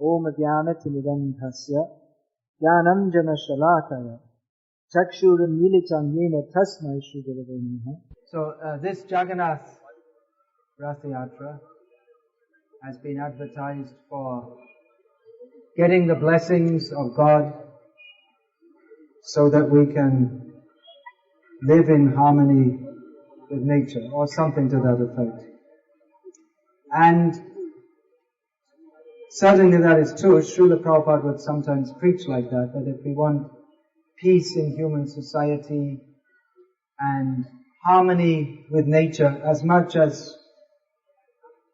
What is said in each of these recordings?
Om Dhyanatimirandhasya Jnanam Jana Shalakaya Chakshuram Militam Yena Tasmai Shri Gurave Namaha. So this Jagannath Ratha Yatra has been advertised for getting the blessings of God so that we can live in harmony with nature, or something to that effect. And certainly that is true. Srila Prabhupada would sometimes preach like that if we want peace in human society and harmony with nature, as much as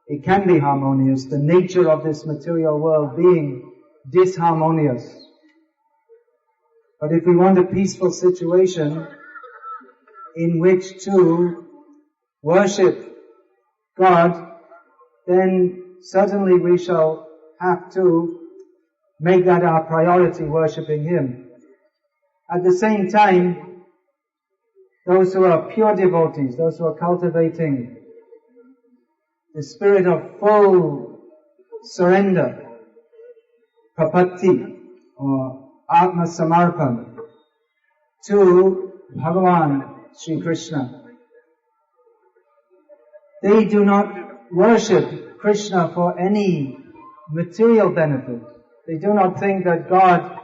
it can be harmonious, the nature of this material world being disharmonious. But if we want a peaceful situation in which to worship God, then certainly we shall have to make that our priority, worshipping Him. At the same time, those who are pure devotees, those who are cultivating the spirit of full surrender, prapatti, or atma samarpan, to Bhagavan Sri Krishna, they do not worship Krishna for any material benefit. They do not think that God,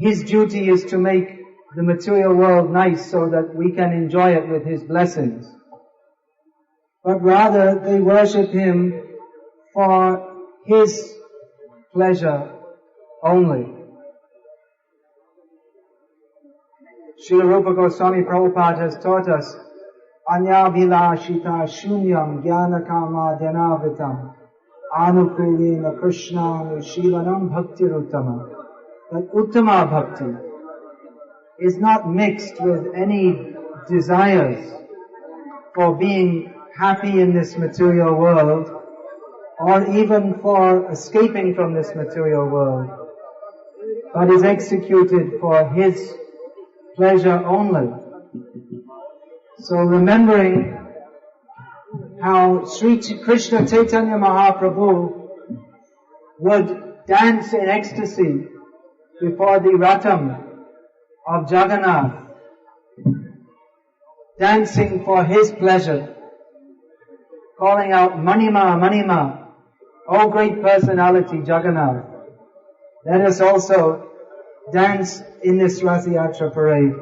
His duty is to make the material world nice so that we can enjoy it with His blessings. But rather they worship Him for His pleasure only. Srila Rupa Goswami Prabhupada has taught us, Anyabhilashita shunyam jnana kama dhanavritam anukulina krishna nushilanam bhaktiruttama. That uttama bhakti is not mixed with any desires for being happy in this material world, or even for escaping from this material world, but is executed for His pleasure only. So remembering how Sri Krishna Chaitanya Mahaprabhu would dance in ecstasy before the Ratham of Jagannath, dancing for His pleasure, calling out Manima, Manima, O great personality Jagannath. Let us also dance in this Ratha Yatra parade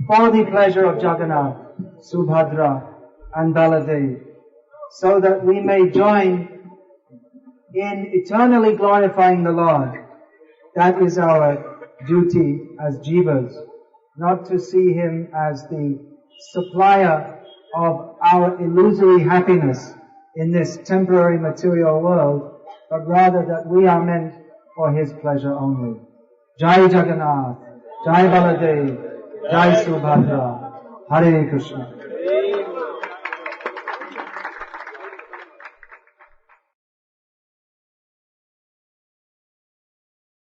for the pleasure of Jagannath, Subhadra and Baladev, so that we may join in eternally glorifying the Lord. That is our duty as jivas, not to see Him as the supplier of our illusory happiness in this temporary material world, but rather that we are meant for His pleasure only. Jai Jagannath, Jai Baladev, Jai Subhadra, Hare Krishna.